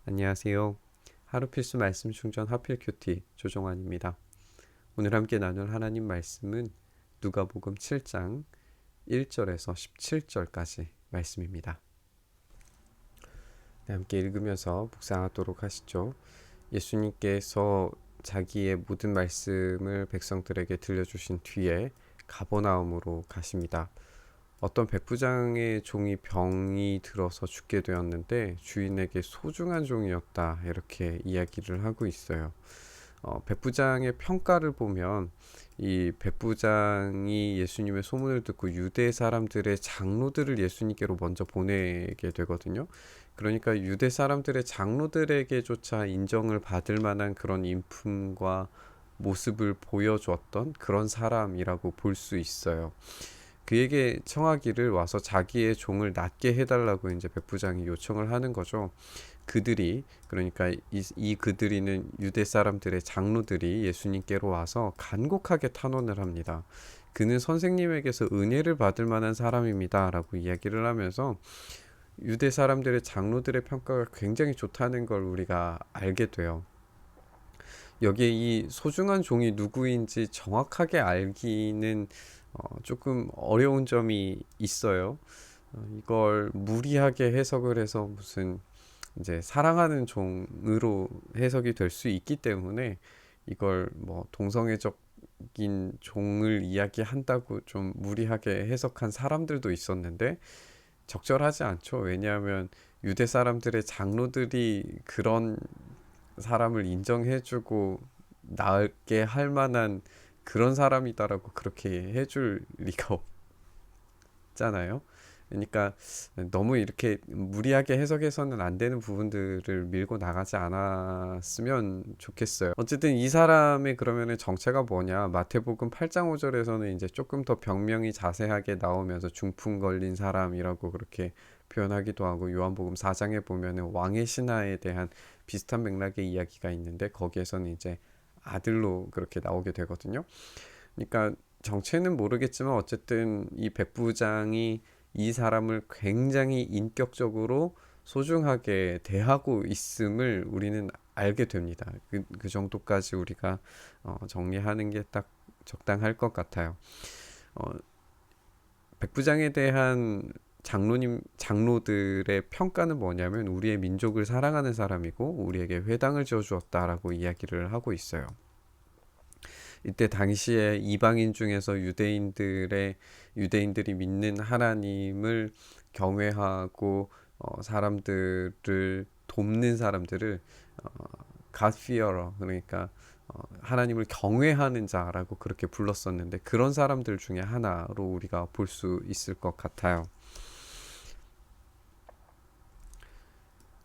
안녕하세요. 하루 필수 말씀 충전 하필 큐티 조정환입니다. 오늘 함께 나눌 하나님 말씀은 누가복음 7장 1절에서 17절까지 말씀입니다. 네, 함께 읽으면서 묵상하도록 하시죠. 예수님께서 자기의 모든 말씀을 백성들에게 들려주신 뒤에 가버나움으로 가십니다. 어떤 백부장의 종이 병이 들어서 죽게 되었는데 주인에게 소중한 종이었다 이렇게 이야기를 하고 있어요. 백부장의 평가를 보면 이 백부장이 예수님의 소문을 듣고 유대 사람들의 장로들을 예수님께로 먼저 보내게 되거든요. 그러니까 유대 사람들의 장로들에게조차 인정을 받을 만한 그런 인품과 모습을 보여주었던 그런 사람이라고 볼 수 있어요. 그에게 청하기를 와서 자기의 종을 낫게 해달라고 이제 백부장이 요청을 하는 거죠. 그들이 그러니까 이 그들이는 유대 사람들의 장로들이 예수님께로 와서 간곡하게 탄원을 합니다. 그는 선생님에게서 은혜를 받을 만한 사람입니다라고 이야기를 하면서 유대 사람들의 장로들의 평가가 굉장히 좋다는 걸 우리가 알게 돼요. 여기에 이 소중한 종이 누구인지 정확하게 알기는 조금 어려운 점이 있어요. 이걸 무리하게 해석을 해서 무슨 이제 사랑하는 종으로 해석이 될 수 있기 때문에 이걸 뭐 동성애적인 종을 이야기한다고 좀 무리하게 해석한 사람들도 있었는데 적절하지 않죠. 왜냐하면 유대 사람들의 장로들이 그런 사람을 인정해주고 나게 할 만한 그런 사람이다라고 그렇게 해줄 리가 없잖아요. 그러니까 너무 이렇게 무리하게 해석해서는 안 되는 부분들을 밀고 나가지 않았으면 좋겠어요. 어쨌든 이 사람의 그러면은 정체가 뭐냐? 마태복음 8장 5절에서는 이제 조금 더 병명이 자세하게 나오면서 중풍 걸린 사람이라고 그렇게 표현하기도 하고 요한복음 4장에 보면은 왕의 신하에 대한 비슷한 맥락의 이야기가 있는데 거기에서는 이제 아들로 그렇게 나오게 되거든요. 그러니까 정체는 모르겠지만 어쨌든 이 백부장이 이 사람을 굉장히 인격적으로 소중하게 대하고 있음을 우리는 알게 됩니다. 그 정도까지 우리가 정리하는 게 딱 적당할 것 같아요. 어, 백부장에 대한 장로들의 평가는 뭐냐면 우리의 민족을 사랑하는 사람이고 우리에게 회당을 지어 주었다라고 이야기를 하고 있어요. 이때 당시에 이방인 중에서 유대인들이 믿는 하나님을 경외하고 사람들을 돕는 사람들을 어, God fearer 그러니까 하나님을 경외하는 자라고 그렇게 불렀었는데 그런 사람들 중에 하나로 우리가 볼 수 있을 것 같아요.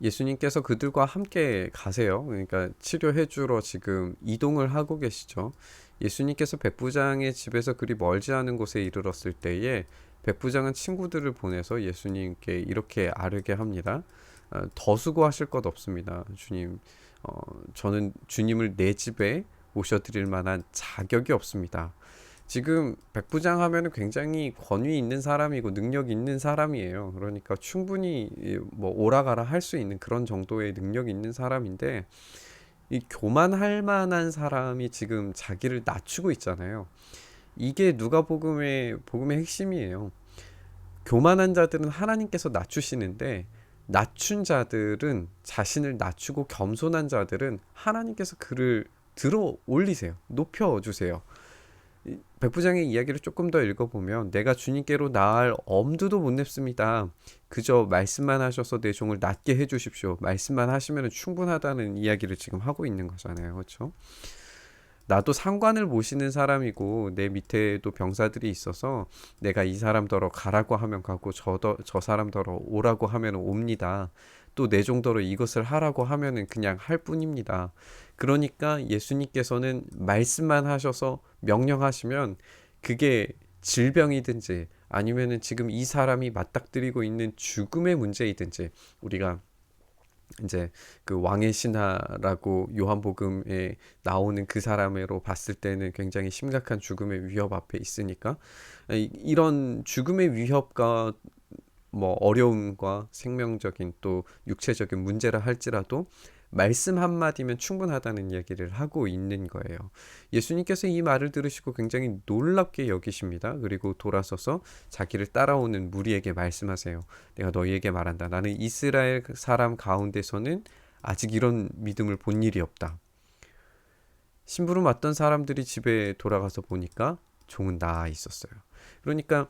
예수님께서 그들과 함께 가세요. 그러니까 치료해 주러 지금 이동을 하고 계시죠. 예수님께서 백부장의 집에서 그리 멀지 않은 곳에 이르렀을 때에 백부장은 친구들을 보내서 예수님께 이렇게 아뢰게 합니다. 더 수고하실 것 없습니다. 주님, 저는 주님을 내 집에 모셔드릴 만한 자격이 없습니다. 지금 백부장 하면은 굉장히 권위 있는 사람이고 능력 있는 사람이에요. 그러니까 충분히 뭐 오라가라 할 수 있는 그런 정도의 능력 있는 사람인데 이 교만할 만한 사람이 지금 자기를 낮추고 있잖아요. 이게 복음의 핵심이에요. 교만한 자들은 하나님께서 낮추시는데 낮춘 자들은 자신을 낮추고 겸손한 자들은 하나님께서 그를 들어 올리세요. 높여 주세요. 백부장의 이야기를 조금 더 읽어보면 내가 주님께로 나아갈 엄두도 못 냈습니다. 그저 말씀만 하셔서 내 종을 낫게 해주십시오. 말씀만 하시면 충분하다는 이야기를 지금 하고 있는 거잖아요. 그렇죠? 나도 상관을 모시는 사람이고 내 밑에도 병사들이 있어서 내가 이 사람더러 가라고 하면 가고 저 사람더러 오라고 하면 옵니다. 또 내 정도로 이것을 하라고 하면은 그냥 할 뿐입니다. 그러니까 예수님께서는 말씀만 하셔서 명령하시면 그게 질병이든지 아니면은 지금 이 사람이 맞닥뜨리고 있는 죽음의 문제이든지 우리가 이제 그 왕의 신하라고 요한복음에 나오는 그 사람으로 봤을 때는 굉장히 심각한 죽음의 위협 앞에 있으니까 이런 죽음의 위협과 뭐 어려움과 생명적인 또 육체적인 문제라 할지라도 말씀 한마디면 충분하다는 이야기를 하고 있는 거예요. 예수님께서 이 말을 들으시고 굉장히 놀랍게 여기십니다. 그리고 돌아서서 자기를 따라오는 무리에게 말씀하세요. 내가 너희에게 말한다. 나는 이스라엘 사람 가운데서는 아직 이런 믿음을 본 일이 없다. 심부름 왔던 사람들이 집에 돌아가서 보니까 종은 나아 있었어요. 그러니까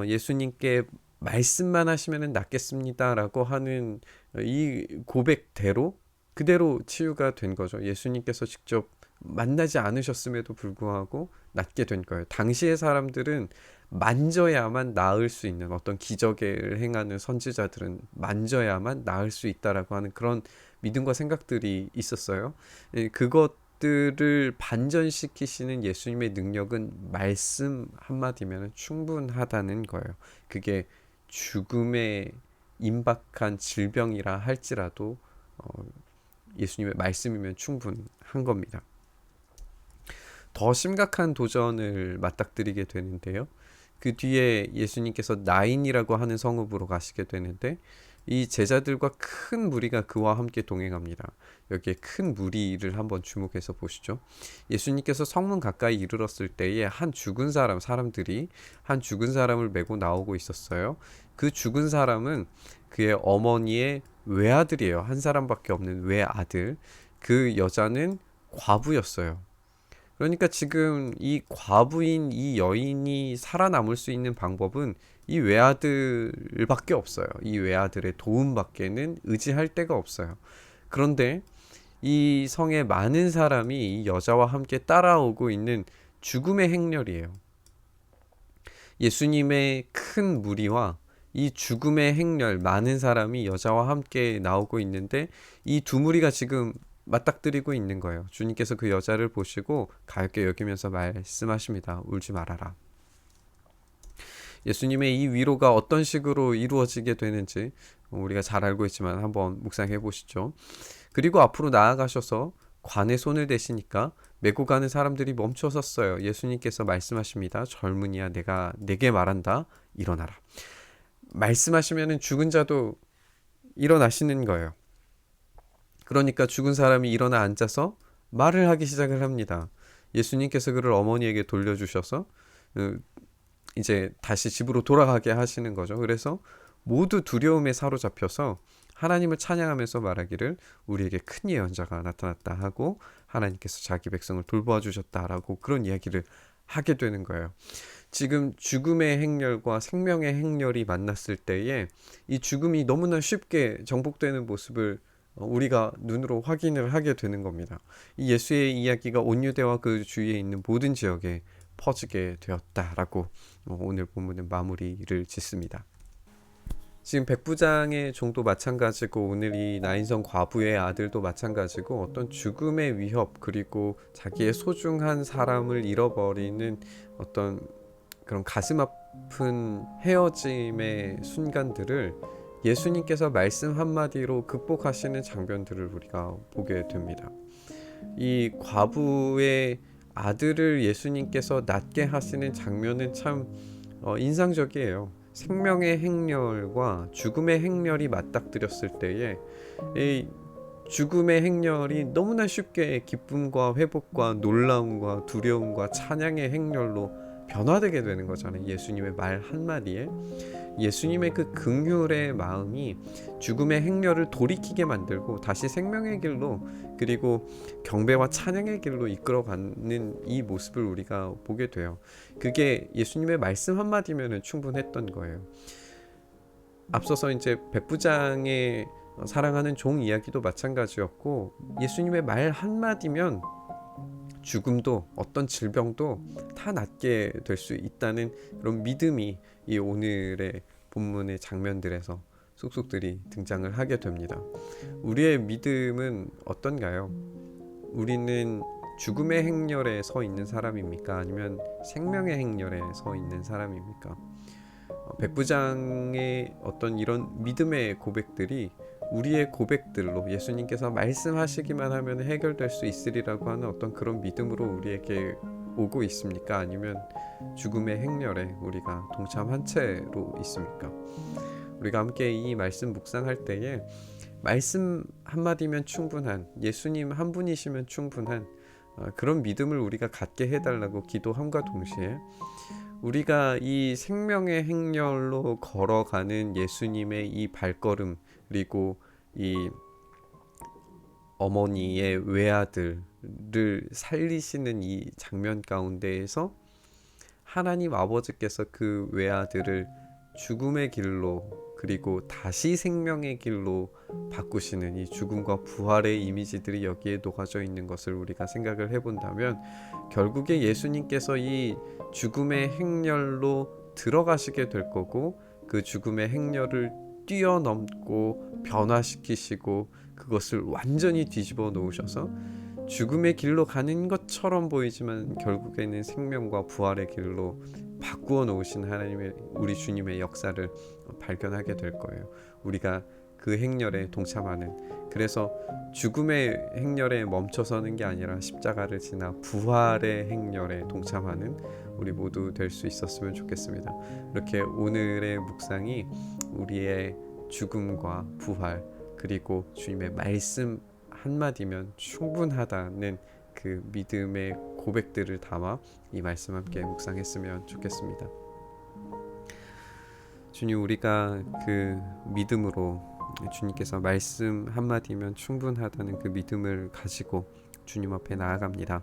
예수님께 말씀만 하시면 낫겠습니다라고 하는 이 고백대로 그대로 치유가 된 거죠. 예수님께서 직접 만나지 않으셨음에도 불구하고 낫게 된 거예요. 당시의 사람들은 만져야만 나을 수 있는, 어떤 기적을 행하는 선지자들은 만져야만 나을 수 있다라고 하는 그런 믿음과 생각들이 있었어요. 그것들을 반전시키시는 예수님의 능력은 말씀 한마디면 충분하다는 거예요. 그게 죽음에 임박한 질병이라 할지라도 예수님의 말씀이면 충분한 겁니다. 더 심각한 도전을 맞닥뜨리게 되는데요. 그 뒤에 예수님께서 나인이라고 하는 성읍으로 가시게 되는데 이 제자들과 큰 무리가 그와 함께 동행합니다. 여기에 큰 무리를 한번 주목해서 보시죠. 예수님께서 성문 가까이 이르렀을 때에 한 죽은 사람들이 한 죽은 사람을 메고 나오고 있었어요. 그 죽은 사람은 그의 어머니의 외아들이에요. 한 사람밖에 없는 외아들. 그 여자는 과부였어요. 그러니까 지금 이 과부인 이 여인이 살아남을 수 있는 방법은 이 외아들밖에 없어요. 이 외아들의 도움밖에는 의지할 데가 없어요. 그런데 이 성에 많은 사람이 이 여자와 함께 따라오고 있는 죽음의 행렬이에요. 예수님의 큰 무리와 이 죽음의 행렬, 많은 사람이 여자와 함께 나오고 있는데 이 두 무리가 지금 맞닥뜨리고 있는 거예요. 주님께서 그 여자를 보시고 가볍게 여기면서 말씀하십니다. 울지 말아라. 예수님의 이 위로가 어떤 식으로 이루어지게 되는지 우리가 잘 알고 있지만 한번 묵상해 보시죠. 그리고 앞으로 나아가셔서 관에 손을 대시니까 메고 가는 사람들이 멈춰 섰어요. 예수님께서 말씀하십니다. 젊은이야, 내가 내게 말한다. 일어나라. 말씀하시면은 죽은 자도 일어나시는 거예요. 그러니까 죽은 사람이 일어나 앉아서 말을 하기 시작을 합니다. 예수님께서 그를 어머니에게 돌려주셔서 이제 다시 집으로 돌아가게 하시는 거죠. 그래서 모두 두려움에 사로잡혀서 하나님을 찬양하면서 말하기를 우리에게 큰 예언자가 나타났다 하고 하나님께서 자기 백성을 돌보아 주셨다라고 그런 이야기를 하게 되는 거예요. 지금 죽음의 행렬과 생명의 행렬이 만났을 때에 이 죽음이 너무나 쉽게 정복되는 모습을 우리가 눈으로 확인을 하게 되는 겁니다. 이 예수의 이야기가 온 유대와 그 주위에 있는 모든 지역에 퍼지게 되었다라고 오늘 본문은 마무리를 짓습니다. 지금 백부장의 종도 마찬가지고 오늘 이 나인성 과부의 아들도 마찬가지고 어떤 죽음의 위협 그리고 자기의 소중한 사람을 잃어버리는 어떤 그런 가슴 아픈 헤어짐의 순간들을 예수님께서 말씀 한마디로 극복하시는 장면들을 우리가 보게 됩니다. 이 과부의 아들을 예수님께서 낫게 하시는 장면은 참 인상적이에요. 생명의 행렬과 죽음의 행렬이 맞닥뜨렸을 때에 이 죽음의 행렬이 너무나 쉽게 기쁨과 회복과 놀라움과 두려움과 찬양의 행렬로 변화되게 되는 거잖아요. 예수님의 말 한마디에 예수님의 그 긍휼의 마음이 죽음의 행렬을 돌이키게 만들고 다시 생명의 길로 그리고 경배와 찬양의 길로 이끌어가는 이 모습을 우리가 보게 돼요. 그게 예수님의 말씀 한마디면 충분했던 거예요. 앞서서 이제 백부장의 사랑하는 종 이야기도 마찬가지였고 예수님의 말 한마디면 죽음도 어떤 질병도 다 낫게 될 수 있다는 그런 믿음이 이 오늘의 본문의 장면들에서 쏙쏙들이 등장을 하게 됩니다. 우리의 믿음은 어떤가요? 우리는 죽음의 행렬에 서 있는 사람입니까? 아니면 생명의 행렬에 서 있는 사람입니까? 백부장의 어떤 이런 믿음의 고백들이 우리의 고백들로 예수님께서 말씀하시기만 하면 해결될 수 있으리라고 하는 어떤 그런 믿음으로 우리에게 오고 있습니까? 아니면 죽음의 행렬에 우리가 동참한 채로 있습니까? 우리가 함께 이 말씀 묵상할 때에 말씀 한마디면 충분한, 예수님 한 분이시면 충분한 그런 믿음을 우리가 갖게 해달라고 기도함과 동시에 우리가 이 생명의 행렬로 걸어가는 예수님의 이 발걸음, 그리고 이 어머니의 외아들을 살리시는 이 장면 가운데에서 하나님 아버지께서 그 외아들을 죽음의 길로 그리고 다시 생명의 길로 바꾸시는 이 죽음과 부활의 이미지들이 여기에 녹아져 있는 것을 우리가 생각을 해본다면, 결국에 예수님께서 이 죽음의 행렬로 들어가시게 될 거고, 그 죽음의 행렬을 뛰어넘고 변화시키시고 그것을 완전히 뒤집어 놓으셔서 죽음의 길로 가는 것처럼 보이지만 결국에는 생명과 부활의 길로 바꾸어 놓으신 하나님의, 우리 주님의 역사를 발견하게 될 거예요. 우리가 그 행렬에 동참하는, 그래서 죽음의 행렬에 멈춰서는 게 아니라 십자가를 지나 부활의 행렬에 동참하는 우리 모두 될 수 있었으면 좋겠습니다. 이렇게 오늘의 묵상이 우리의 죽음과 부활, 그리고 주님의 말씀 한마디면 충분하다는 그 믿음의 고백들을 담아 이 말씀 함께 묵상했으면 좋겠습니다. 주님, 우리가 그 믿음으로 주님께서 말씀 한마디면 충분하다는 그 믿음을 가지고 주님 앞에 나아갑니다.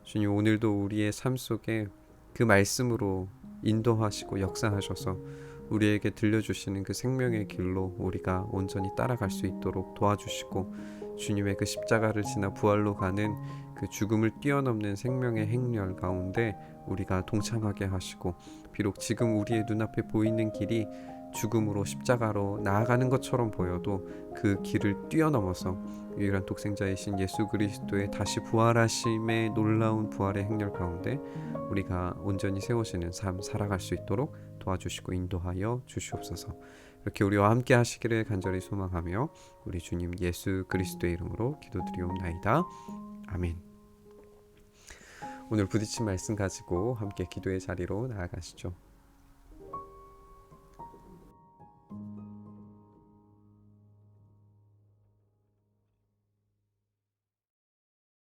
주님, 오늘도 우리의 삶 속에 그 말씀으로 인도하시고 역사하셔서 우리에게 들려주시는 그 생명의 길로 우리가 온전히 따라갈 수 있도록 도와주시고, 주님의 그 십자가를 지나 부활로 가는 그 죽음을 뛰어넘는 생명의 행렬 가운데 우리가 동참하게 하시고, 비록 지금 우리의 눈앞에 보이는 길이 죽음으로 십자가로 나아가는 것처럼 보여도 그 길을 뛰어넘어서 유일한 독생자이신 예수 그리스도의 다시 부활하심의 놀라운 부활의 행렬 가운데 우리가 온전히 세워지는 삶 살아갈 수 있도록 도와주시고 인도하여 주시옵소서. 이렇게 우리와 함께 하시기를 간절히 소망하며 우리 주님 예수 그리스도의 이름으로 기도드리옵나이다. 아멘. 오늘 부딪힌 말씀 가지고 함께 기도의 자리로 나아가시죠.